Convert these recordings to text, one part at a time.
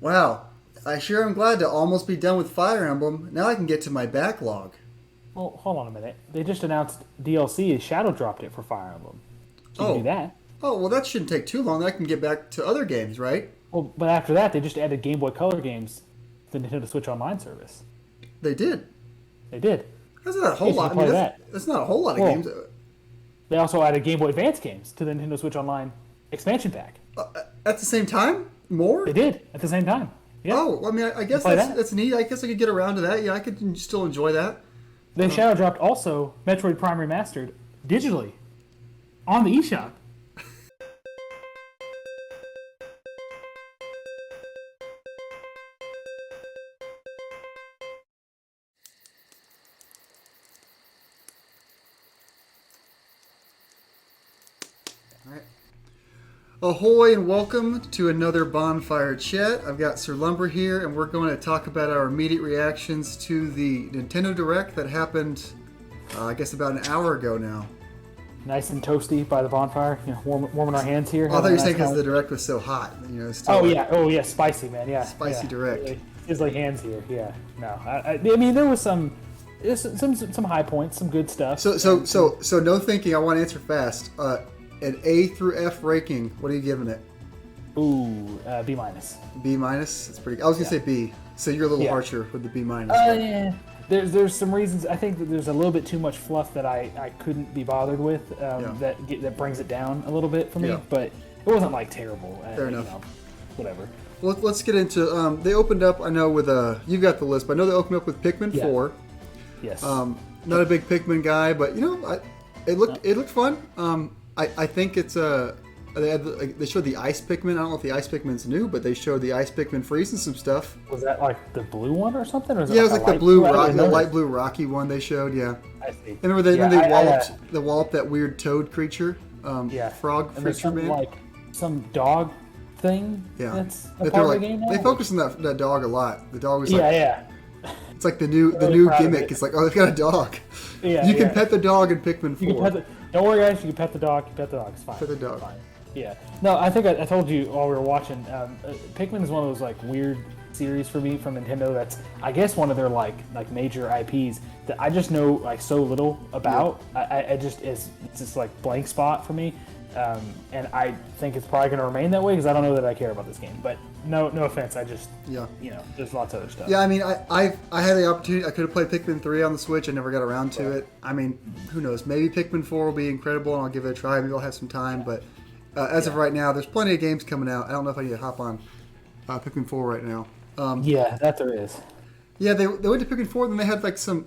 Wow. I sure am glad to almost be done with Fire Emblem. Now I can get to my backlog. Well, hold on a minute. They just announced DLC is Shadow dropped it for Fire Emblem. So you can do Oh. that. Oh, well, that shouldn't take too long. I can get back to other games, right? Well, but after that, they just added Game Boy Color games to the Nintendo Switch Online service. They did. They did. That's not a whole Yeah, so you lot. can I mean, play that's, that. that's not a whole lot of Well, games. they also added Game Boy Advance games to the Nintendo Switch Online expansion pack. At the same time? More? They did at the same time. Yeah, Oh, I mean, I you can guess play that's that. that's neat. I guess I could get around to that. Yeah, I could still enjoy that. They Shadow dropped also Metroid Prime Remastered digitally on the eShop. All right. Ahoy and welcome to another Bonfire Chat. I've got Sir Lumber here, and we're going to talk about our immediate reactions to the Nintendo Direct that happened, I guess, about an hour ago now. Nice and toasty by the bonfire. You know, warming our hands here. Oh, I thought you were having a saying nice because the time. Direct was so hot. You know, it's still Oh yeah, spicy man. Yeah, spicy yeah. Direct. Really sizzling hands here. Yeah, no, I mean there was there's some high points, some good stuff. So no thinking. I want to answer fast. An A through F ranking. What are you giving it? Ooh, B minus. B minus. It's pretty. I was gonna say B. So you're a little Yeah. harsher with the B minus. Yeah. There's some reasons. I think that there's a little bit too much fluff that I couldn't be bothered with. That brings it down a little bit for me. Yeah. But it wasn't like terrible. Fair enough. You know, whatever. Well, let's get into. They opened up. I know with you've got the list, but I know they opened up with Pikmin Yeah. 4. Yes. Not a big Pikmin guy, but it looked fun. I think it's they showed the Ice Pikmin. I don't know if the Ice Pikmin's new, but they showed the Ice Pikmin freezing some stuff. Was that like the blue one or something? Or was Yeah, it was a like the light blue I rock, didn't the notice. light blue rocky one they showed. Yeah, I see. and remember they Yeah, when I- they walloped that weird toad creature, Yeah. frog And there's creature some, man. like some dog thing. Yeah, That's a That part of like the game now. they focus on that dog a lot. The dog was like Yeah. it's like the new Really proud of gimmick. it. It's like, oh, they've got a dog. Yeah, You can yeah. pet the dog in Pikmin 4. You can pet the. Don't worry, guys. You can pet the dog. You pet the dog. It's fine. Pet the dog. It's fine. Yeah. No, I think I told you while we were watching. Pikmin is one of those like weird series for me from Nintendo. That's I guess one of their like major IPs that I just know like so little about. I just it's just like blank spot for me. And I think it's probably going to remain that way because I don't know that I care about this game. But no offense. I just Yeah. there's lots of other stuff. Yeah, I mean, I had the opportunity. I could have played Pikmin 3 on the Switch. I never got around to Right. it. I mean, who knows? Maybe Pikmin 4 will be incredible, and I'll give it a try. Maybe I'll have some time. But as of right now, there's plenty of games coming out. I don't know if I need to hop on Pikmin 4 right now. Yeah, that there is. Yeah, they went to Pikmin 4, then they had like some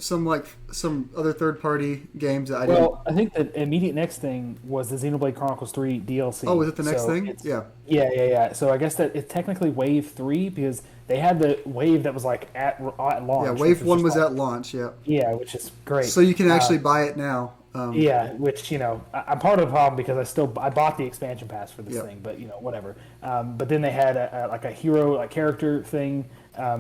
other third party games that I didn't. Well, I think the immediate next thing was the Xenoblade Chronicles 3 DLC. Oh, was it the next So thing? it's- Yeah. Yeah. So I guess that it's technically Wave 3 because they had the wave that was like at launch. Yeah, which Wave 1 just was like- at launch. Yeah. Yeah, which is great. So you can actually buy it now. Yeah, which I'm part of the problem because I bought the expansion pass for this Yeah. thing, but whatever. But then they had a hero like character thing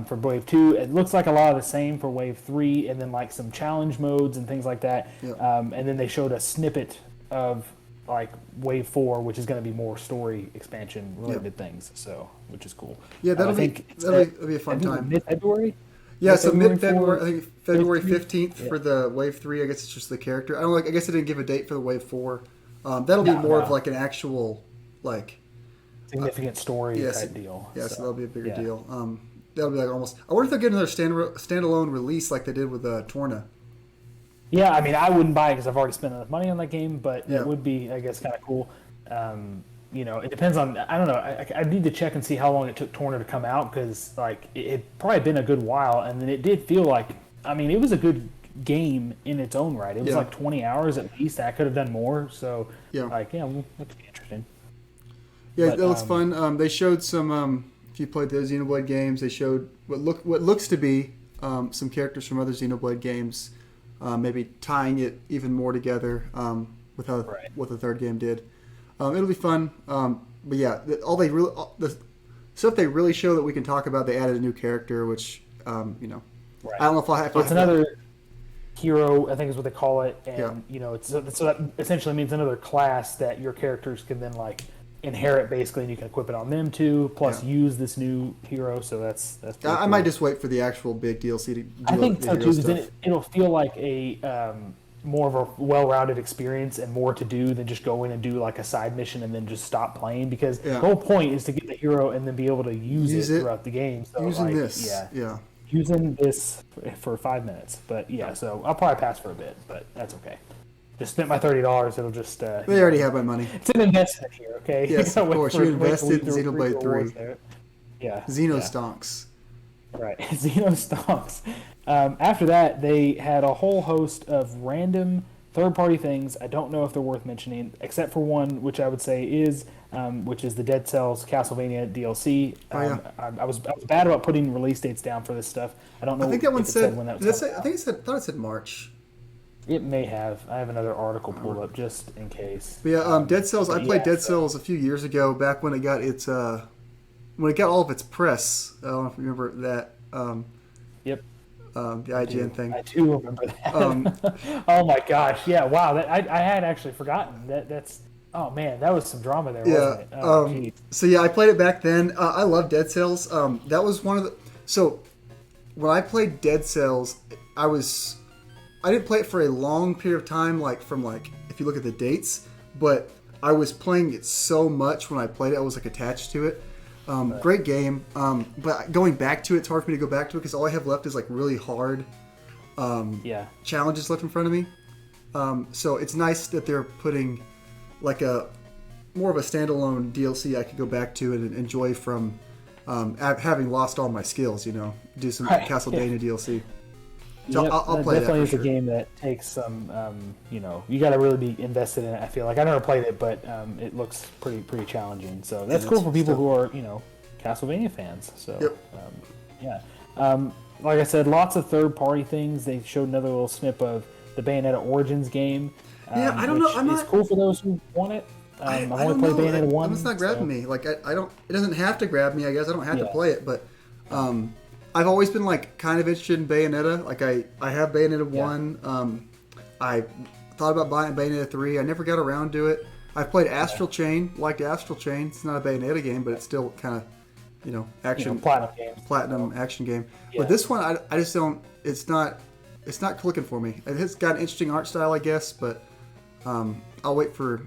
for Wave 2. It looks like a lot of the same for Wave 3, and then like some challenge modes and things like that. Yeah. And then they showed a snippet of like Wave 4, which is going to be more story expansion related things. So which is cool. Yeah, that'll I be think it's that'll be a fun time. Mid-February. Yeah, so February mid-February, for I think February Wave 3? 15th Yeah. for the Wave 3. I guess it's just the character. I don't like. I guess they didn't give a date for the Wave 4. That'll be No, more no. of like an actual like Significant story yes, type deal. yeah. So that'll be a bigger yeah. deal. That'll be like almost. I wonder if they'll get another standalone release like they did with Torna. Yeah, I mean, I wouldn't buy it because I've already spent enough money on that game, but Yeah. it would be, I guess, kind of cool. It depends on. I don't know. I need to check and see how long it took Torna to come out because, like, it probably been a good while, and then it did feel like. I mean, it was a good game in its own right. It was Yeah. like 20 hours at least. I could have done more. So, Yeah. well, that could be interesting. Yeah, But, that looks fun. They showed some. If you played the Xenoblade games, they showed what looks to be some characters from other Xenoblade games, maybe tying it even more together with how Right. what the third game did. It'll be fun. But yeah, the stuff they really show that we can talk about. They added a new character, which Right. I don't know if I have. So it's another hero, I think is what they call it, Yeah. and so that essentially means another class that your characters can then like inherit basically, and you can equip it on them too. Plus, use this new hero. So that's pretty I cool. might just wait for the actual big DLC to do I think the so hero too, because stuff. it'll feel like a more of a well-rounded experience and more to do than just go in and do like a side mission and then just stop playing. Because the whole point is to get the hero and then be able to use it throughout the game. So using this, using this for 5 minutes. But yeah, so I'll probably pass for a bit, but that's okay. Just spent my $30. It'll just. They already have my money. It's an investment here, okay? Yes, of course. You invested in Xenoblade 3. Yeah. Xenostonks. Right, Xenostonks. After that, they had a whole host of random third-party things. I don't know if they're worth mentioning, except for one, which I would say is, which is the Dead Cells Castlevania DLC. I was bad about putting release dates down for this stuff. I don't know. I think that one said when that was. I thought it said March. It may have. I have another article pulled up just in case. But yeah, Dead Cells. I played Dead Cells a few years ago, back when it got its when it got all of its press. I don't know if you remember that. Yep. The IGN thing. I do remember that. Oh my gosh! Yeah. Wow. I had actually forgotten that's. Oh man, that was some drama there, wasn't it? Oh, so yeah, I played it back then. I love Dead Cells. That was one of the. So when I played Dead Cells, I didn't play it for a long period of time, if you look at the dates, but I was playing it so much when I played it, I was attached to it. Great game, but going back to it, it's hard for me to go back to it because all I have left is really hard challenges left in front of me. So it's nice that they're putting a more of a standalone DLC I could go back to and enjoy from having lost all my skills. Do some Castlevania DLC. So yep, I'll play that. Definitely is sure. a game that takes some, you got to really be invested in it. I feel like I never played it, but it looks pretty challenging. So that's cool for people who are, Castlevania fans. So like I said, lots of third-party things. They showed another little snip of the Bayonetta Origins game. I don't know. It's cool for those who want it. I've only played Bayonetta 1. It's not grabbing me. I don't. It doesn't have to grab me. I guess I don't have to play it, but. I've always been kind of interested in Bayonetta. I have Bayonetta 1. I thought about buying Bayonetta 3. I never got around to it. I've played Astral Chain. Liked Astral Chain. It's not a Bayonetta game, but it's still kind of, action. Platinum action game. Yeah. But this one, I just don't. It's not clicking for me. It's got an interesting art style, I guess, but I'll wait for.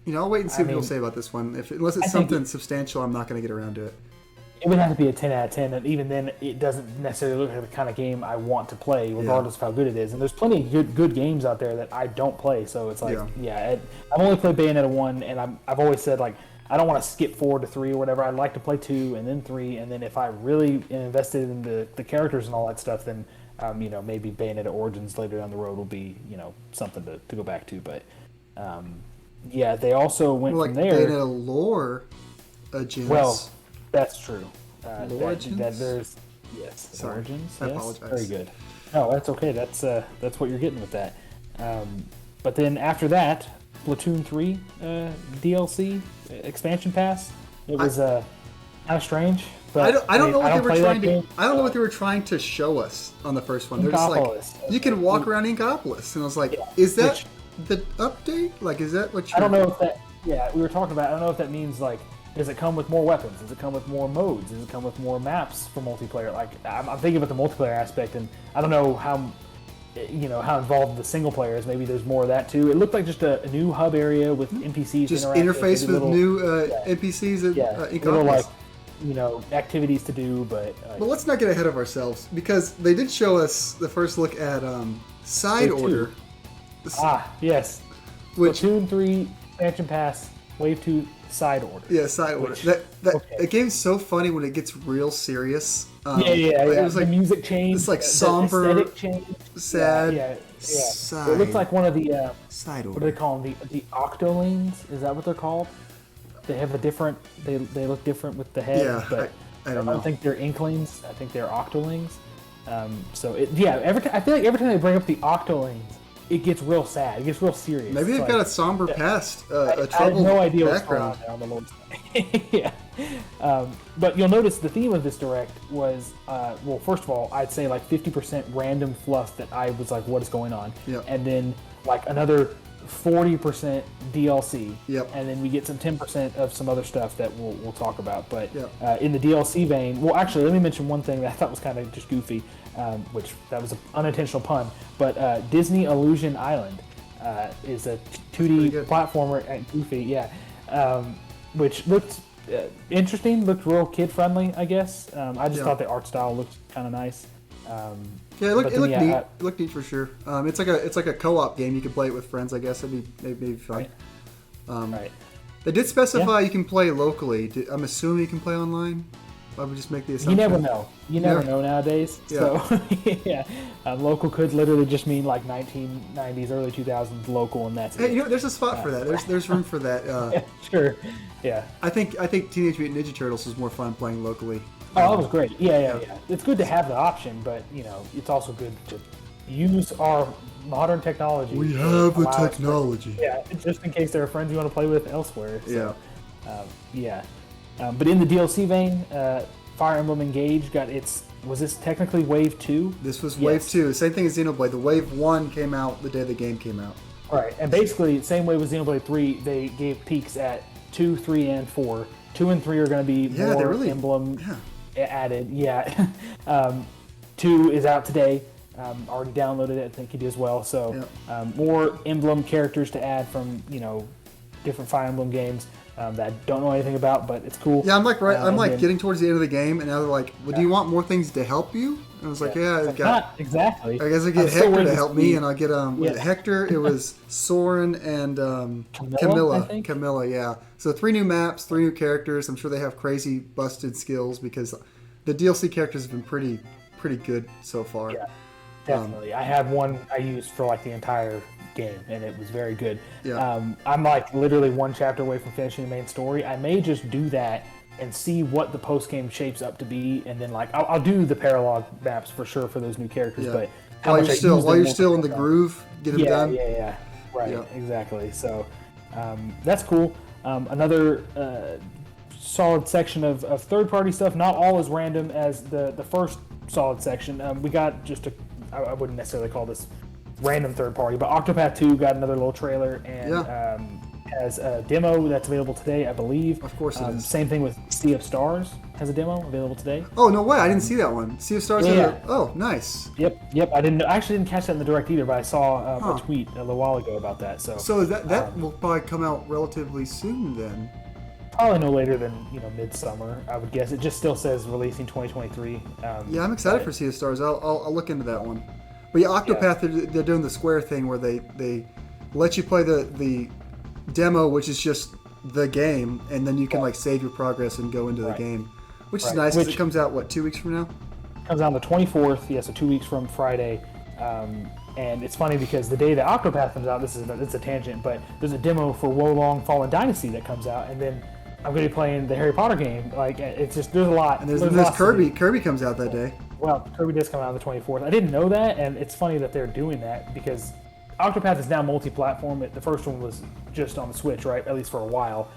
I'll wait and see what people say about this one. Unless it's something substantial, I'm not going to get around to it. It would have to be a 10 out of 10, and even then, it doesn't necessarily look like the kind of game I want to play, regardless of how good it is. And there's plenty of good games out there that I don't play, so it's I've only played Bayonetta 1, and I've always said, I don't want to skip 4 to 3 or whatever. I'd like to play 2 and then 3, and then if I really am invested in the characters and all that stuff, then, maybe Bayonetta Origins later down the road will be, something to go back to. But, they also went from there. Bayonetta lore, Well, that's true. Origins? There's Sorry. Origins. I yes? apologize. Very good. No, that's okay. That's what you're getting with that. But then after that, Splatoon 3 DLC expansion pass. It was kind of strange. But I don't know what they were trying to. I don't know what they were trying to show us on the first one. They're just you can walk around Inkopolis, and I was like, is that the update? Is that what you? I don't know if that. Yeah, we were talking about. I don't know if that means does it come with more weapons? Does it come with more modes? Does it come with more maps for multiplayer? I'm thinking about the multiplayer aspect, and I don't know how involved the single player is. Maybe there's more of that too. It looked like just a new hub area with NPCs. Just interface with new NPCs and Inkopolis. Little activities to do, but let's not get ahead of ourselves because they did show us the first look at Side Order. Yes. Splatoon 3 expansion pass, Wave 2. Side Order. Yeah, Side Order. That game's so funny when it gets real serious. It was the music change. It's somber, aesthetic change. Sad. Yeah. It looks like one of the Side Order. What do they call them? The Octolings? Is that what they're called? They have a different. They look different with the head. Yeah, but I don't know. I don't think they're Inklings. I think they're Octolings. I feel like every time they bring up the Octolings, it gets real sad. It gets real serious. Maybe they've got a somber past, a troubled I have no idea background. What's going on there on the but you'll notice the theme of this direct was, first of all, I'd say 50% random fluff that I was like, what is going on? Yeah. And then another 40% DLC. Yep. And then we get some 10% of some other stuff that we'll talk about. But Yep. In the DLC vein, well, actually, let me mention one thing that I thought was kind of just goofy, which that was an unintentional pun. But Disney Illusion Island is a 2D platformer at Goofy, yeah, which looked interesting, looked real kid-friendly, I guess. I just thought the art style looked kind of nice. Yeah, it looked neat. It looked neat for sure. It's like a co-op game. You could play it with friends, I guess. It'd be fun. Right. Right. They did specify you can play locally. I'm assuming you can play online. I would just make the assumption. You never know. You never know nowadays. Yeah. So, yeah. Local could literally just mean like 1990s, early 2000s local, and that's it. Hey, there's a spot for that. There's room for that. Yeah, sure. Yeah. I think Teenage Mutant Ninja Turtles is more fun playing locally. Oh, that was great. Yeah. It's good to have the option, but, it's also good to use our modern technology. We have the technology. Just in case there are friends you want to play with elsewhere. So, but in the DLC vein, Fire Emblem Engage got its... Was this technically Wave 2? This was Wave 2. Same thing as Xenoblade. The Wave 1 came out the day the game came out. Right, and basically, same way with Xenoblade 3, they gave peaks at 2, 3, and 4. 2 and 3 are going to be more Emblem added. Yeah. 2 is out today. Already downloaded it. I think you did as well. So more Emblem characters to add from, different Fire Emblem games. That I don't know anything about, but it's cool. Yeah, I'm getting towards the end of the game, and now they're like, "Well, do you want more things to help you?" And I was like, "Yeah, I've got." Not exactly. I guess I get Hector to help me, and I'll get Hector. It was Soren and Camilla. I think? Camilla, yeah. So 3 new maps, 3 new characters. I'm sure they have crazy busted skills because the DLC characters have been pretty good so far. Yeah, definitely. I had one I used for like the entire game, and it was very good. I'm like literally one chapter away from finishing the main story. I may just do that and see what the post game shapes up to be, and then like I'll do the paralog maps for sure for those new characters. But while you're still in the groove, get them done. Yeah. Right. Exactly. So that's cool. Another solid section of third party stuff. Not all as random as the first solid section. We got just I wouldn't necessarily call this random third party, but Octopath 2 got another little trailer and has a demo that's available today, I believe. Of course it is. Same thing with Sea of Stars has a demo available today. Oh, no way. I didn't see that one. Sea of Stars. Oh, nice. Yep. I actually didn't catch that in the direct either, but I saw a tweet a little while ago about that. So that will probably come out relatively soon then. Probably no later than midsummer, I would guess. It just still says releasing 2023. I'm excited for Sea of Stars. I'll look into that one. But Octopath, they're doing the Square thing where they let you play the demo, which is just the game, and then you can save your progress and go into the game, which is nice because it comes out 2 weeks from now. Comes out on the 24th, so 2 weeks from Friday. And it's funny because the day that Octopath comes out, it's a tangent, but there's a demo for Wolong Fallen Dynasty that comes out, and then I'm going to be playing the Harry Potter game. It's just there's a lot. And there's Kirby. Kirby comes out that day. Well, Kirby does come out on the 24th. I didn't know that, and it's funny that they're doing that because Octopath is now multi-platform. The first one was just on the Switch, right? At least for a while.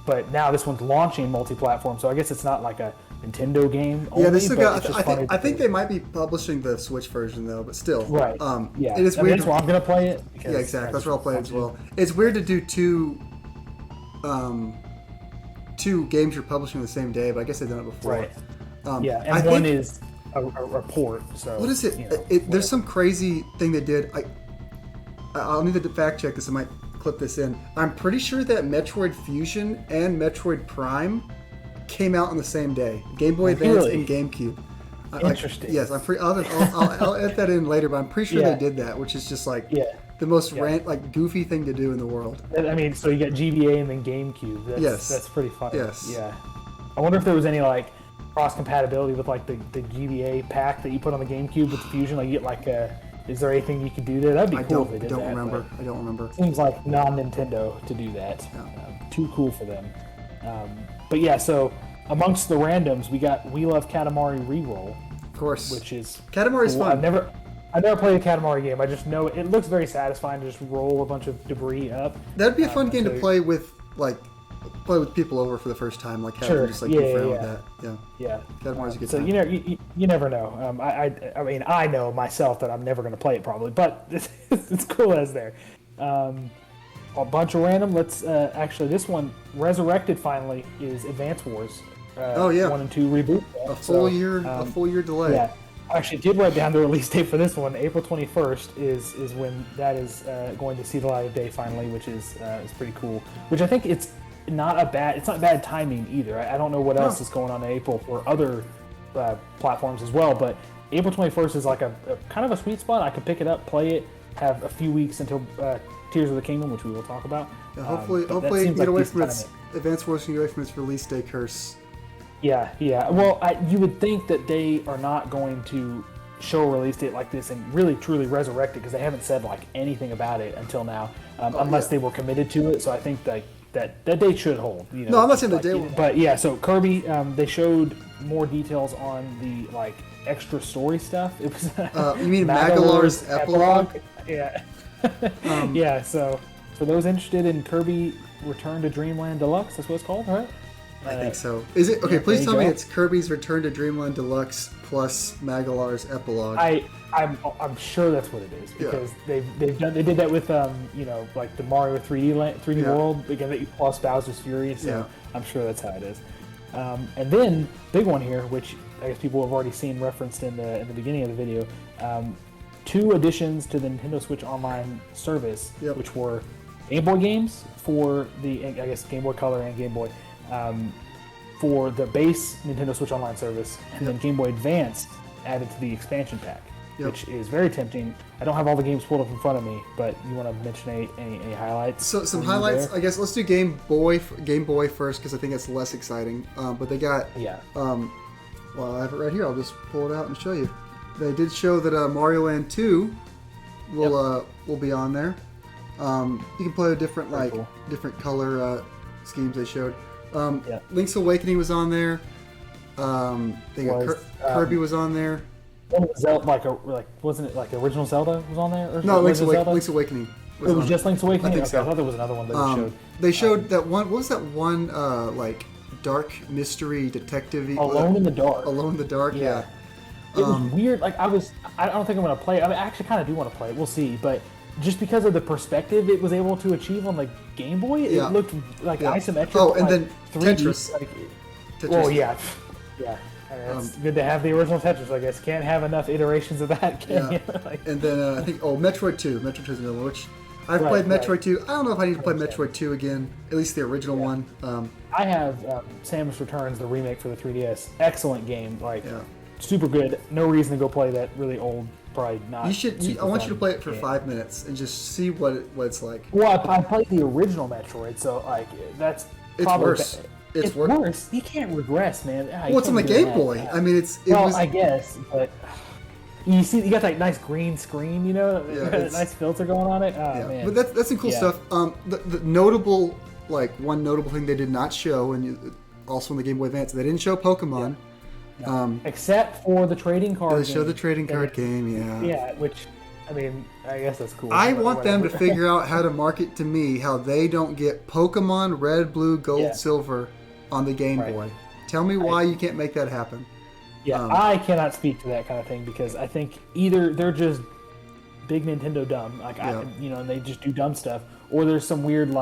But now this one's launching multi-platform, so I guess it's not like a Nintendo game only. Yeah, they still got. I think they might be publishing the Switch version though, but still. Right. It is weird. That's where I'm gonna play it. Yeah, exactly. That's where I'll play it as well. It's weird to do two games you're publishing the same day, but I guess they've done it before. Right. And one is a port. So what is it? There's some crazy thing they did. I'll need to fact check this. I might clip this in. I'm pretty sure that Metroid Fusion and Metroid Prime came out on the same day. Game Boy Advance and GameCube. Interesting. Yes, I'm free. I'll edit that in later, but I'm pretty sure they did that, which is just the most goofy thing to do in the world. I mean, so you got GBA and then GameCube. That's pretty funny. Yes. Yeah. I wonder if there was any cross compatibility with the GBA pack that you put on the GameCube with the Fusion. You get is there anything you could do there? That'd be cool if they did that. I don't remember. Seems like non-Nintendo to do that. Yeah. Too cool for them. But yeah, so amongst the randoms, we got We Love Katamari Reroll. Of course. Which is Katamari's cool. fun. I've never played a Katamari game. I just know it looks very satisfying to just roll a bunch of debris up. That'd be a fun game to play with people over for the first time, have them just goof around with that. Yeah. Katamari's a good time. You never know. I mean, I know myself that I'm never going to play it probably, but it's cool as there. A bunch of random. Let's actually, this one resurrected finally is Advance Wars. Oh yeah, 1 and 2 reboot. A full year delay. Yeah, I actually did write down the release date for this one. April 21st is when that is going to see the light of day finally, which is pretty cool. Which I think it's not bad timing either. I don't know what else is going on in April for other platforms as well, but April 21st is like a kind of a sweet spot. I can pick it up, play it, have a few weeks until Tears of the Kingdom, which we will talk about. Yeah, hopefully it can get away from its Advance Wars, can get away from its release day curse. Yeah. Well, you would think that they are not going to show a release date like this and really truly resurrect it, because they haven't said like anything about it until now, unless they were committed to it. So I think that date should hold. You know, no, I'm not saying the date will. But yeah, so Kirby, they showed more details on the like extra story stuff. It was you mean Magalar's epilogue? Yeah. Yeah. So for those interested in Kirby Return to Dreamland Deluxe, that's what it's called, right? I think so. Is it okay? Yeah, please tell me it's Kirby's Return to Dreamland Deluxe plus Magalar's epilogue. I'm sure that's what it is, because they did that with like the Mario 3D World again, plus Bowser's Fury. So I'm sure that's how it is. And then big one here, which I guess people have already seen referenced in the beginning of the video. 2 additions to the Nintendo Switch Online service, which were Game Boy games for the Game Boy Color and Game Boy. For the base Nintendo Switch Online service, and then Game Boy Advance added to the expansion pack, which is very tempting. I don't have all the games pulled up in front of me, but you want to mention any highlights? So some highlights, I guess. Let's do Game Boy first, because I think it's less exciting. But they got well, I have it right here. I'll just pull it out and show you. They did show that Mario Land 2 will be on there. You can play with different different color schemes they showed. Link's Awakening was on there. Kirby was on there. Zelda, wasn't it like original Zelda was on there? Or no, Link's Awakening. It was just Link's Awakening. I think so. I thought there was another one that they showed. They showed that one. What was that one? Like dark mystery detective. Alone in the Dark. Alone in the Dark. Yeah. It was weird. I don't think I'm gonna play it. I actually kind of do want to play it. We'll see, but. Just because of the perspective it was able to achieve on the Game Boy, it looked like isometric. Oh, and then 3D, Tetris. Tetris. Oh, yeah. It's good to have the original Tetris, I guess. Can't have enough iterations of that, can you? And then I think, Metroid 2. Metroid 2 is another one, which I've played Metroid 2. I don't know if I need to play Metroid 2 again, at least the original one. I have Samus Returns, the remake for the 3DS. Excellent game. Super good. No reason to go play that really old. Probably not. I want you to play it for 5 minutes and just see what it's like. Well, I played the original Metroid, so that's probably worse. It's worse. You can't regress, man. Well, it's on the Game Boy. I mean, I guess, but you see, you got that nice green screen, nice filter going on it. Oh, man. But that's some cool stuff. The notable, one notable thing they did not show, and also in the Game Boy Advance, they didn't show Pokemon. No. Except for the trading card. They show the trading card game, Yeah, which, I mean, I guess that's cool. I want them to figure out how to market to me how they don't get Pokemon Red, Blue, Gold, Silver on the Game Boy. Tell me why you can't make that happen. Yeah, I cannot speak to that kind of thing, because I think either they're just big Nintendo dumb, and they just do dumb stuff, or there's some weird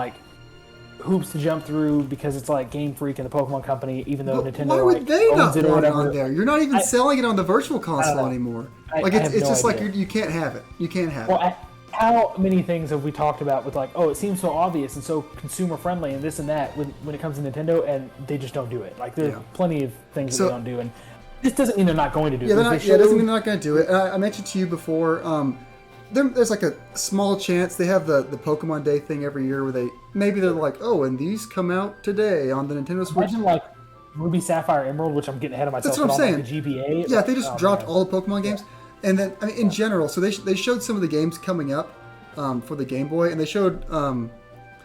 hoops to jump through because it's like Game Freak and the Pokemon Company, even though Nintendo why would they owns not it or want it whatever. On there? You're not even selling it on the Virtual Console anymore. It's just idea. you can't have it. You can't have it. How many things have we talked about with it seems so obvious and so consumer friendly and this and that when it comes to Nintendo, and they just don't do it. There's plenty of things that they don't do, and this doesn't mean they're not going to do it. It doesn't mean they're not going to do it. I mentioned to you before. There's a small chance they have the Pokemon Day thing every year where they're like, and these come out today on the Nintendo Switch. Imagine Ruby, Sapphire, Emerald, which I'm getting ahead of myself. That's what I'm saying. The GBA. Yeah, they just dropped all the Pokemon games, and then in general, so they showed some of the games coming up for the Game Boy, and they showed I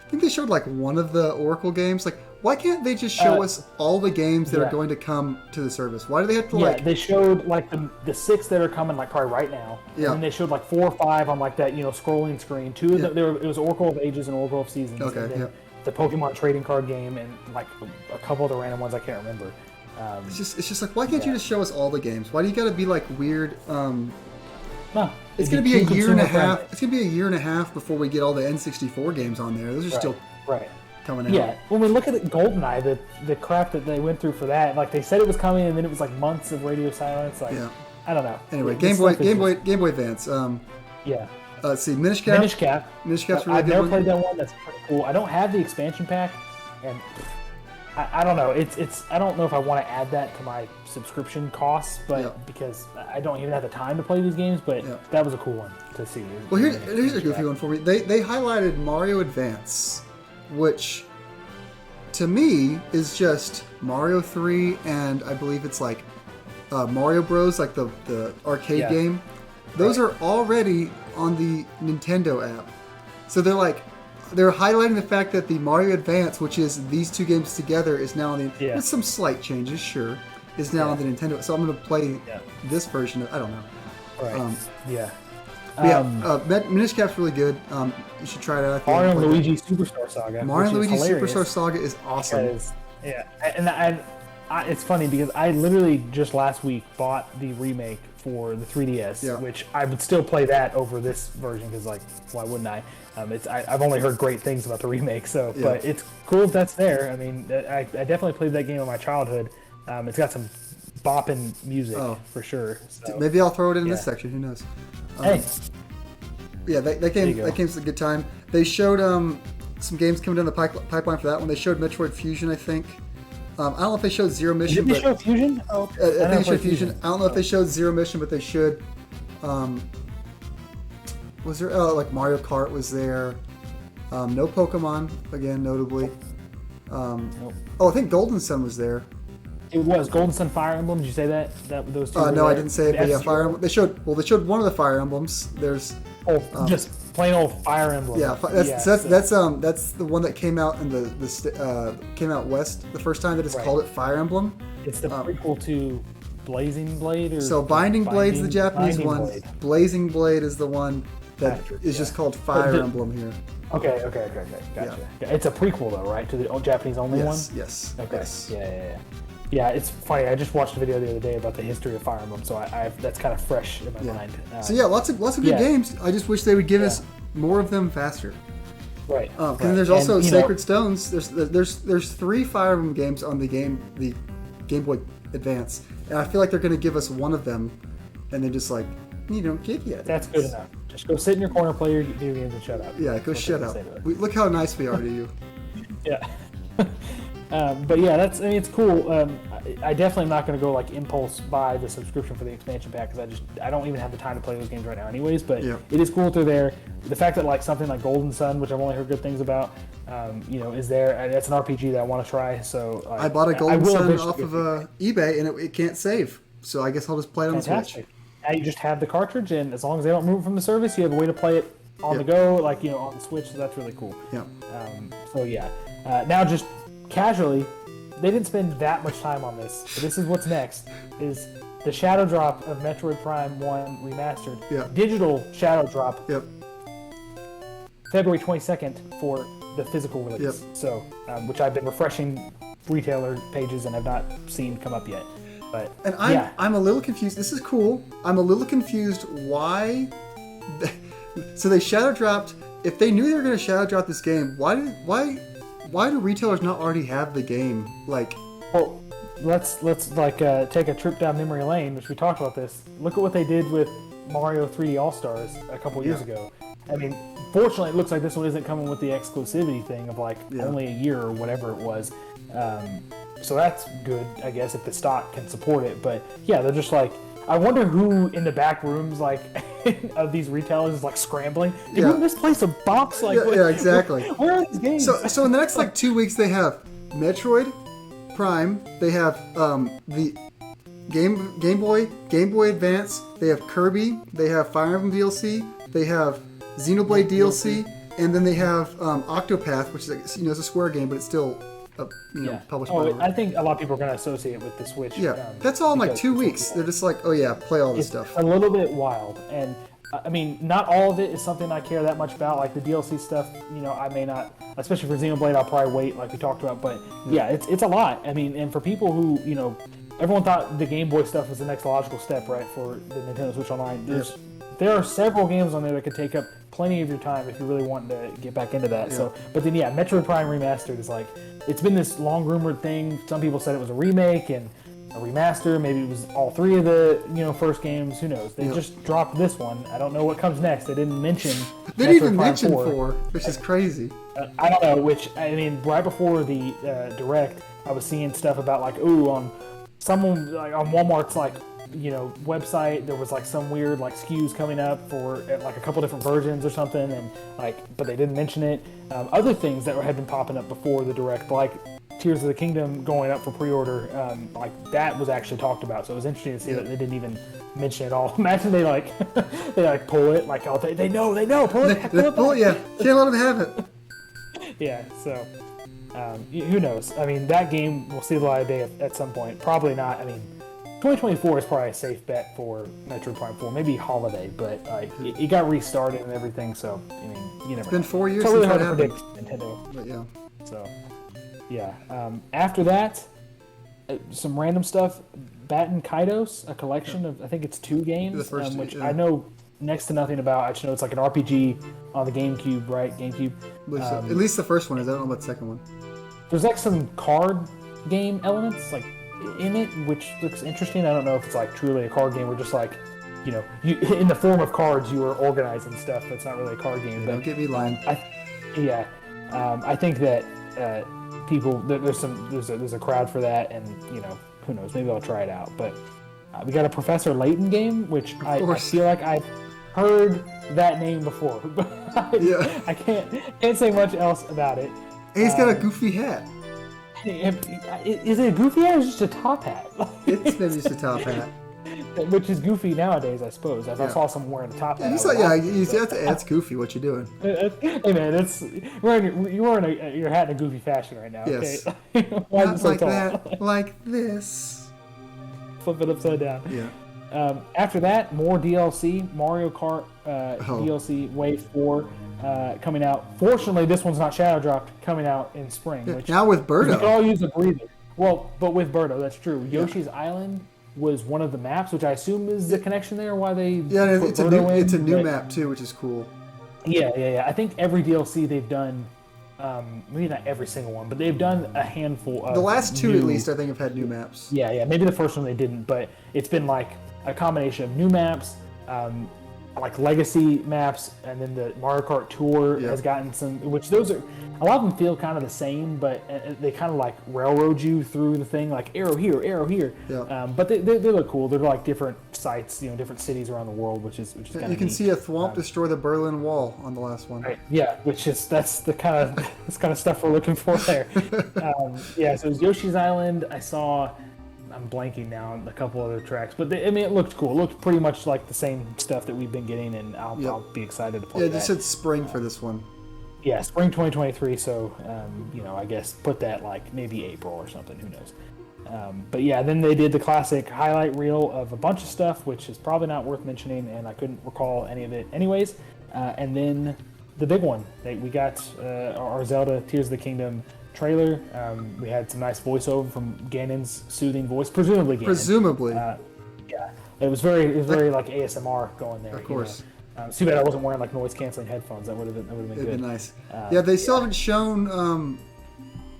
think they showed one of the Oracle games. Why can't they just show us all the games that are going to come to the service? Why do they have to they showed the 6 that are coming probably right now. Yeah. And they showed 4 or 5 on that scrolling screen. 2 of them, it was Oracle of Ages and Oracle of Seasons. Okay. And then the Pokemon trading card game and a couple of the random ones I can't remember. It's just why can't you just show us all the games? Why do you got to be weird? No. it's going to be a year and a half. It's going to be a year and a half before we get all the N64 games on there. Those are still coming out. Yeah, when we look at GoldenEye, the crap that they went through for that, like they said it was coming, and then it was like months of radio silence. Like, I don't know. Anyway, Game Boy Advance. Yeah. Let's see, Minish Cap. Minish Cap's really good. I've never played that one. That's pretty cool. I don't have the expansion pack, and I don't know. It's I don't know if I want to add that to my subscription costs, but because I don't even have the time to play these games. But that was a cool one to see. Well, here's a goofy one for me. They highlighted Mario Advance, which to me is just Mario 3, and I believe it's like Mario Bros, like the arcade game. Those are already on the Nintendo app, so they're highlighting the fact that the Mario Advance, which is these two games together, is now on the with some slight changes, sure, is now on the Nintendo. So I'm going to play this version of, I don't know. Right. Minish Cap's really good. You should try it out. Mario and Luigi Superstar Saga. Mario and Luigi Superstar Saga is awesome. And it's funny because I literally just last week bought the remake for the 3DS, which I would still play that over this version because, like, why wouldn't I? I've only heard great things about the remake, so but it's cool if that's there. I mean, I definitely played that game in my childhood. It's got some bopping music for sure. So. Maybe I'll throw it in this section. Who knows? Hey. Yeah, that game's a good time. They showed some games coming down the pipeline for that one. They showed Metroid Fusion, I think. I don't know if they showed Zero Mission. Did they show Fusion? I think they showed Fusion. I don't know if they showed Zero Mission, but they should. Was there like Mario Kart was there? No Pokemon again, notably. Nope. Oh, I think Golden Sun was there. It was Golden Sun Fire Emblem. Did you say that those two? No, I didn't say it. But yeah, Fire Emblem. They showed one of the Fire Emblems. There's just plain old Fire Emblem. Yeah, that's the one that came out in came out west the first time. That is called it Fire Emblem. It's the prequel to Blazing Blade, or so Binding Blade's the Japanese one. Blade. Blazing Blade is the one that is just called Fire Emblem here. Okay, gotcha. Yeah. It's a prequel though, right, to the Japanese only one? Yes. Okay. Yes. Yeah, it's funny. I just watched a video the other day about the history of Fire Emblem, so that's kind of fresh in my mind. So lots of good games. I just wish they would give us more of them faster. Right. And there's also Sacred Stones. There's 3 Fire Emblem games on the Game Boy Advance, and I feel like they're going to give us one of them, and they're just like, you don't get yet. That's good enough. Just go sit in your corner, play your video games, and shut up. Yeah, go shut up. Look how nice we are to you. Yeah. But yeah, it's cool. I definitely am not going to go like impulse buy the subscription for the expansion pack because I don't even have the time to play those games right now anyways. But it is cool that they're there. The fact that like something like Golden Sun, which I've only heard good things about, is there. That's an RPG that I want to try. So I bought a Golden Sun off of eBay and it can't save. So I guess I'll just play it on the Switch. Now you just have the cartridge, and as long as they don't remove it from the service, you have a way to play it on the go, like on the Switch. So that's really cool. Yeah. Now just casually, they didn't spend that much time on this. But this is what's next: is the Shadow Drop of Metroid Prime 1 remastered. Yeah. Digital Shadow Drop. Yep. February 22nd for the physical release. Yep. So, which I've been refreshing retailer pages and have not seen come up yet. But I'm a little confused. This is cool. I'm a little confused why. So they shadow dropped. If they knew they were going to shadow drop this game, why do retailers not already have the game? Like, well, let's like take a trip down memory lane, which we talked about this. Look at what they did with Mario 3D All Stars a couple years ago. I mean, fortunately, it looks like this one isn't coming with the exclusivity thing of like only a year or whatever it was. So that's good, I guess, if the stock can support it. But yeah, they're just like, I wonder who in the back rooms like of these retailers is like scrambling. Did we misplace a box? Like, exactly. Where are these games? So in the next like 2 weeks, they have Metroid Prime. They have the Game Boy Advance. They have Kirby. They have Fire Emblem DLC. They have Xenoblade DLC, and then they have Octopath, which is it's a Square game, but it's still published by. I think a lot of people are going to associate it with the Switch. Yeah, that's all in like 2 weeks. They're just like, play all this stuff. A little bit wild, and I mean, not all of it is something I care that much about. Like the DLC stuff, I may not, especially for Xenoblade, I'll probably wait, like we talked about. But it's a lot. I mean, and for people who everyone thought the Game Boy stuff was the next logical step, right, for the Nintendo Switch Online. there are several games on there that could take up plenty of your time if you really want to get back into that. Yeah. So, but then Metroid Prime Remastered is like, it's been this long rumored thing. Some people said it was a remake and a remaster. Maybe it was all three of the first games. Who knows? They just dropped this one. I don't know what comes next. They didn't mention. They didn't even mention 4, which is crazy. I don't know. Which I mean, right before the direct, I was seeing stuff about like, on someone like on Walmart's like website, there was like some weird like SKUs coming up for like a couple different versions or something, and like, but they didn't mention it. Other things that had been popping up before the direct, like Tears of the Kingdom going up for pre-order, like that was actually talked about. So it was interesting to see that they didn't even mention it all. Imagine they like pull it like, they know pull it, yeah, can't let them have it. Yeah, so who knows? I mean, that game will see the light of day at some point. Probably not. I mean, 2024 is probably a safe bet for Metroid Prime 4. Maybe holiday, but it got restarted and everything. So I mean, you never. It's been know. 4 years it's really since hard that to happened. predict Nintendo. But yeah. So yeah. After that, some random stuff. Batten Kaidos, a collection of, I think it's 2 games, The first two, which yeah. I know next to nothing about. I just know it's like an RPG on the GameCube, right? GameCube. At least the first one is. I don't know about the second one. There's like some card game elements like in it, which looks interesting. I don't know if it's like truly a card game or just like, you in the form of cards you are organizing stuff. That's not really a card game. But Don't get me lying. I think that people there's a crowd for that, and who knows? Maybe I'll try it out. But we got a Professor Layton game, which I feel like I've heard that name before, but I can't say much else about it. And he's got a goofy hat. Is it a goofy hat or just a top hat? It's maybe just a top hat. Which is goofy nowadays, I suppose. I saw someone wearing a top hat. That's goofy. What you doing? Hey man, you're wearing your hat in a goofy fashion right now. Yes. Okay? Why Not is it so like tall? that. Like this. Flip it upside down. Yeah. After that, more DLC. Mario Kart DLC Wave 4 coming out. Fortunately, this one's not Shadowdropped, coming out in spring. Yeah, Which, now with Birdo. We can all use a breather. Well, but with Birdo, that's true. Yoshi's Island was one of the maps, which I assume is the connection there. Why they put it's Birdo a new map too, which is cool. Yeah. I think every DLC they've done, maybe not every single one, but they've done a handful of. The last 2 at least, I think, have had new maps. Yeah. Maybe the first one they didn't, but it's been like a combination of new maps, like legacy maps, and then the Mario Kart Tour has gotten some, which those are, a lot of them feel kind of the same, but they kind of like railroad you through the thing, like arrow here, arrow here. Yeah. But they look cool. They're like different sites, different cities around the world, which is kind of You can neat. see a thwomp destroy the Berlin Wall on the last one. Right. Yeah, that's the kind of stuff we're looking for there. So it was Yoshi's Island. I'm blanking now on a couple other tracks, but it looked cool. It looked pretty much like the same stuff that we've been getting, and I'll be excited to play that. Yeah, just said spring for this one. Yeah, spring 2023. So, I guess put that like maybe April or something. Who knows? But yeah, then they did the classic highlight reel of a bunch of stuff, which is probably not worth mentioning, and I couldn't recall any of it anyways. And then the big one, we got our Zelda Tears of the Kingdom trailer. We had some nice voiceover from Ganon's soothing voice, presumably Ganon. Presumably. It was very like ASMR going there. Of course. It's too bad I wasn't wearing like noise canceling headphones. That would have been good. It'd been nice. They still haven't shown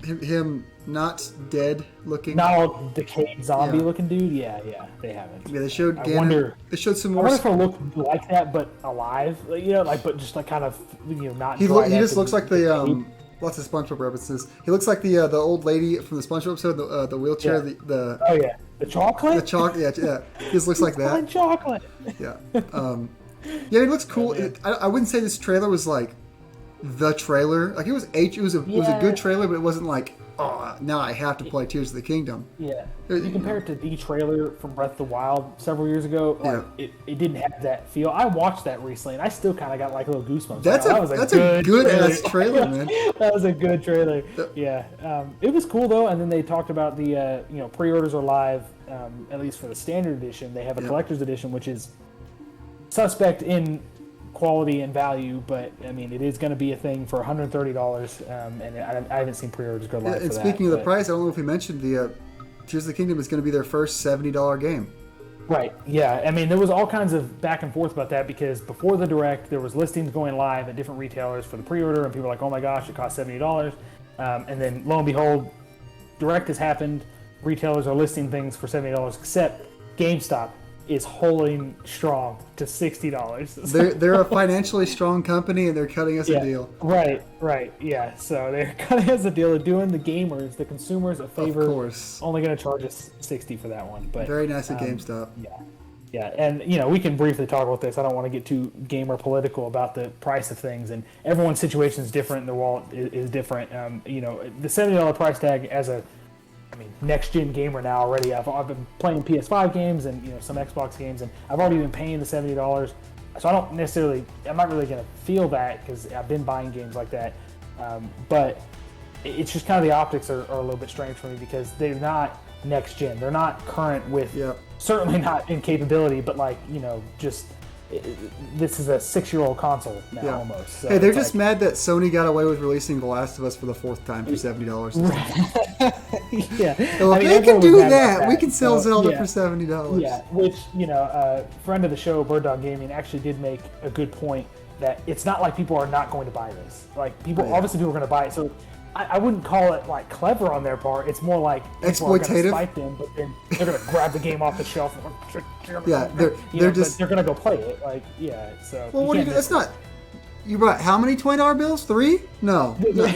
him not dead looking. Not all decayed zombie looking dude. Yeah, they haven't. Yeah, they showed Ganon. I wonder. They showed some I more. wonder if he'll look like that, but alive. But just like kind of not. He just looks like the lots of SpongeBob references. He looks like the old lady from the SpongeBob episode, the wheelchair, the the chocolate. The chocolate, yeah. He just looks like that. Chocolate. Yeah. It looks cool. I wouldn't say this trailer was like the trailer. Like it was a good trailer, but it wasn't like, oh, now I have to play Tears of the Kingdom. Yeah. If you compare it to the trailer from Breath of the Wild several years ago, it didn't have that feel. I watched that recently, and I still kind of got like little goosebumps. That's a good ass trailer, man. That was a good trailer. Yeah. It was cool though, and then they talked about the pre-orders are live, at least for the standard edition. They have a collector's edition, which is suspect in quality and value, but I mean, it is going to be a thing for $130, and I haven't seen pre-orders go live. And speaking of the price, I don't know if we mentioned the Tears of the Kingdom is going to be their first $70 game. Right. Yeah. I mean, there was all kinds of back and forth about that because before the direct, there was listings going live at different retailers for the pre-order, and people were like, "Oh my gosh, it cost $70." And then lo and behold, direct has happened. Retailers are listing things for $70, except GameStop is holding strong to $60. They're a financially strong company, and they're cutting us a deal. Right. Yeah. So they're cutting us a deal of doing the gamers, the consumers a favor. Of course. Only going to charge us $60 for that one. But very nice at GameStop. Yeah, and you know, we can briefly talk about this. I don't want to get too gamer political about the price of things, and everyone's situation is different. Their wallet is different. You know, the $70 price tag as a, I mean, next gen gamer now already. I've been playing PS5 games and some Xbox games, and I've already been paying the $70. So I don't necessarily, I'm not really going to feel that because I've been buying games like that. But it's just kind of the optics are a little bit strange for me because they're not next gen. They're not current with. Yep. Certainly not in capability, but just this is a 6-year-old console now almost. So hey, they're just mad that Sony got away with releasing The Last of Us for the 4th time for $70. Yeah, well, they can do that. We can sell Zelda for $70. Yeah, which a friend of the show, Bird Dog Gaming, actually did make a good point that it's not like people are not going to buy this. Like obviously people are going to buy it. So I wouldn't call it like clever on their part. It's more like people are going to spite them, but then they're going to grab the game off the shelf. And, they're they're going to go play it. So. Well, what do you do? That's not. You brought how many $20 bills? 3? No. No.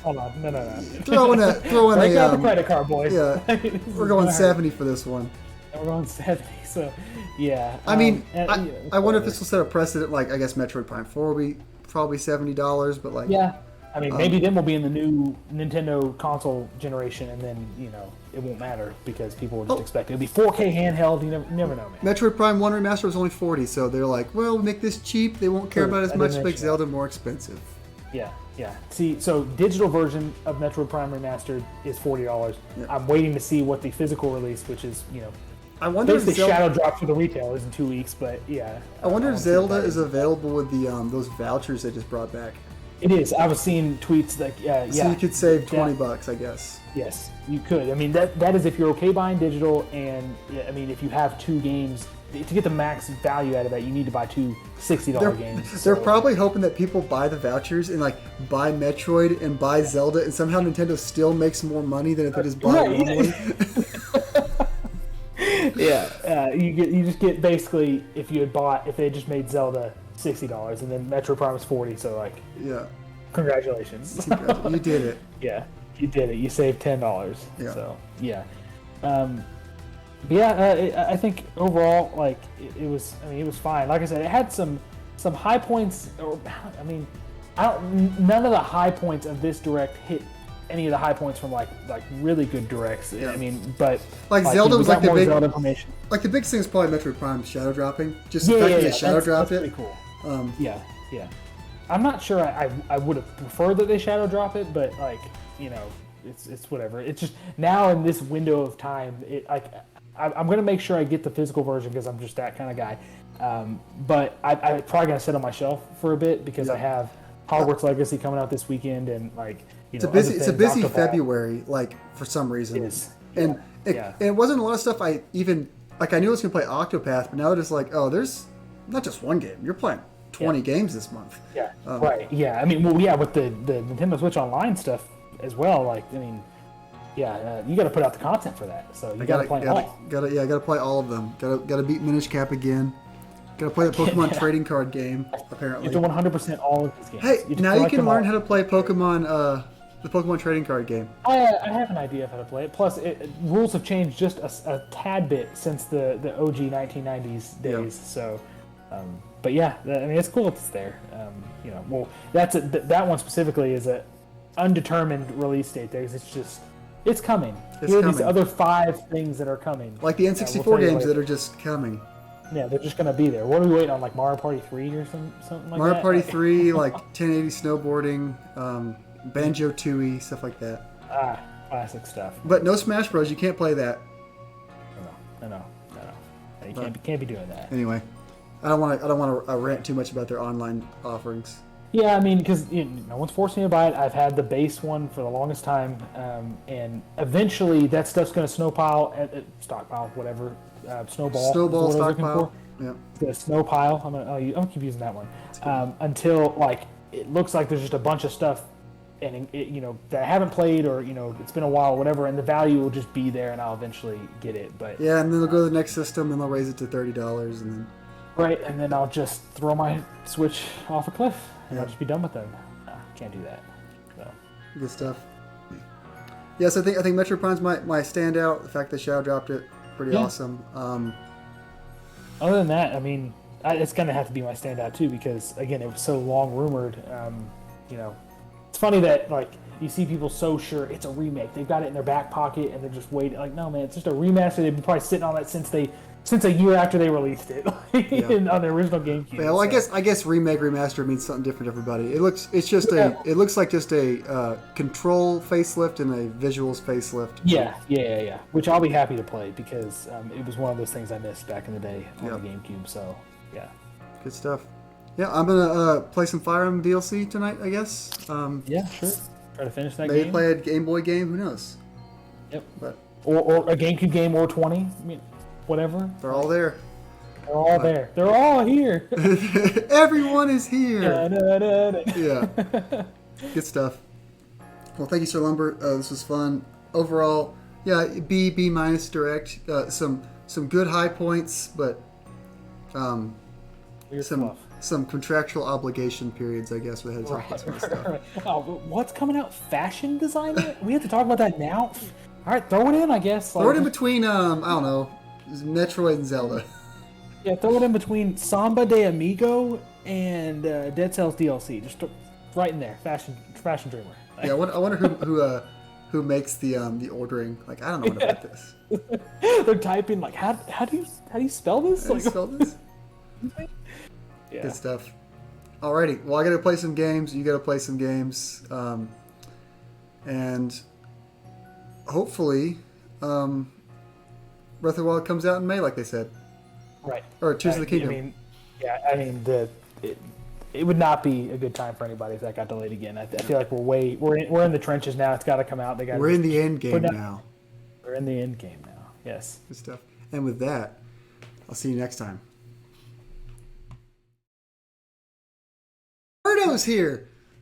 Hold on. No. Throw in Break out the credit card, boys. Yeah, we're going 70 for this one. We're going 70. So, yeah. I mean, I wonder if this will set a precedent. Like, I guess Metroid Prime 4 will be probably $70, but like. Yeah. I mean, maybe then we'll be in the new Nintendo console generation, and then it won't matter because people will just expect it. It'll be 4K handheld. You never know, man. Metroid Prime 1 Remaster was only $40, so they're like, well, make this cheap. They won't care about it as much. Make Zelda more expensive. Yeah. See, so digital version of Metroid Prime Remastered is $40. Yeah. I'm waiting to see what the physical release, which is I wonder if Shadowdrops for the retailers in 2 weeks, but yeah. I wonder if Zelda is available with the those vouchers they just brought back. It is. I was seeing tweets like, So you could save $20, I guess. Yes, you could. I mean, that is if you're okay buying digital, and I mean, if you have 2 games, to get the max value out of that, you need to buy 2 $60 games. They're probably hoping that people buy the vouchers and like buy Metroid and buy Zelda, and somehow Nintendo still makes more money than if they just buy it normally. You just get basically if they just made Zelda $60 and then Metro Prime was $40, so congratulations. You did it. Yeah, you did it. You saved $10. Yeah. So I think overall it was fine. Like I said, it had some high points. None of the high points of this direct hit any of the high points from like really good directs. Yeah. I mean, but Zelda was like the big Zelda information. Like the big thing is probably Metroid Prime shadow dropping. Just the fact that they shadow dropped it. Pretty cool. I'm not sure I would have preferred that they shadow drop it, but it's whatever. It's just now in this window of time, I'm gonna make sure I get the physical version because I'm just that kind of guy. But I'm probably gonna sit on my shelf for a bit because I have Hogwarts Legacy coming out this weekend, and it's a busy February, for some reason. It is. And it wasn't a lot of stuff I knew I was gonna play Octopath, but now it's like, there's not just one game. You're playing 20 games this month. Yeah. Right. Yeah. I mean, with the Nintendo Switch Online stuff as well. You got to put out the content for that. So you got to play them all. Gotta play all of them. Gotta beat Minish Cap again. Gotta play the Pokemon trading card game. Apparently, you have to 100% all of these games. Hey, now you can learn how to play Pokemon. The Pokemon trading card game. I have an idea of how to play it. Plus, rules have changed just a tad bit since the OG 1990s days. Yeah. So, but it's cool if it's there. That one specifically is a undetermined release date. It's coming. Here are these other 5 things that are coming. Like the N64 games that are just coming. Yeah, they're just gonna be there. What are we waiting on? Like Mario Party 3 or something like that? Mario Party 3, like 1080 snowboarding, Banjo-Tooie, stuff like that. Classic stuff. But no Smash Bros. You can't play that. No. You can't be doing that. Anyway, I don't want to rant too much about their online offerings. Yeah, I mean, because no one's forced me to buy it. I've had the base one for the longest time, and eventually that stuff's going to snowpile, stockpile, whatever, snowball is the Snowball word I was looking for. stockpile. Yeah. It's going to snowpile. I'm keep using that one until like it looks like there's just a bunch of stuff, and that I haven't played or it's been a while, or whatever, and the value will just be there, and I'll eventually get it. But Yeah, and then they'll go to the next system and they'll raise it to $30, and then right, and then I'll just throw my Switch off a cliff, and Yeah. I'll just be done with them. Nah, can't do that. So. good stuff. Yes, I think Metroid Prime's my standout. The fact that Shadow dropped it, pretty awesome. Other than that, I mean, it's going to have to be my standout too because again, it was so long rumored. It's funny that like you see people so sure it's a remake. They've got it in their back pocket and they're just waiting. Like, no, man, it's just a remaster. They've been probably sitting on that since a year after they released it on the original GameCube. Yeah, well, I guess remake remaster means something different to everybody. It looks like just a control facelift and a visuals facelift. Yeah. Which I'll be happy to play because it was one of those things I missed back in the day on the GameCube. So yeah, good stuff. Yeah, I'm gonna play some Fire Emblem DLC tonight, I guess. Yeah, sure. Try to finish that Maybe game. play a Game Boy game. Who knows? Yep. But or a GameCube game or 20. I mean, whatever. they're all there. They're all there. They're all here. Everyone is here. Da-da-da-da. Yeah. Good stuff. Well, thank you, Sir Lumber. This was fun. Overall, yeah, B minus direct. Some good high points, but Weird fluff. some contractual obligation periods, I guess, with heads up on some of the stuff. Oh, what's coming out? Fashion designer? We have to talk about that now? All right, throw it in, I guess. Throw it in between, I don't know, Metroid and Zelda. Yeah, throw it in between Samba de Amigo and Dead Cells DLC. Just right in there. Fashion Dreamer. Yeah, I wonder who makes the ordering. Like, I don't know what about this. They're typing like, how do you spell this? How do you spell this? Yeah. Good stuff. Alrighty, well, I gotta play some games. You gotta play some games, and hopefully, Breath of the Wild comes out in May, like they said. Right. Or Tears of the Kingdom. It would not be a good time for anybody if that got delayed again. I feel like we're in the trenches now. It's got to come out. We're in the end game now. We're in the end game now. Yes. Good stuff. And with that, I'll see you next time. Birdo's here.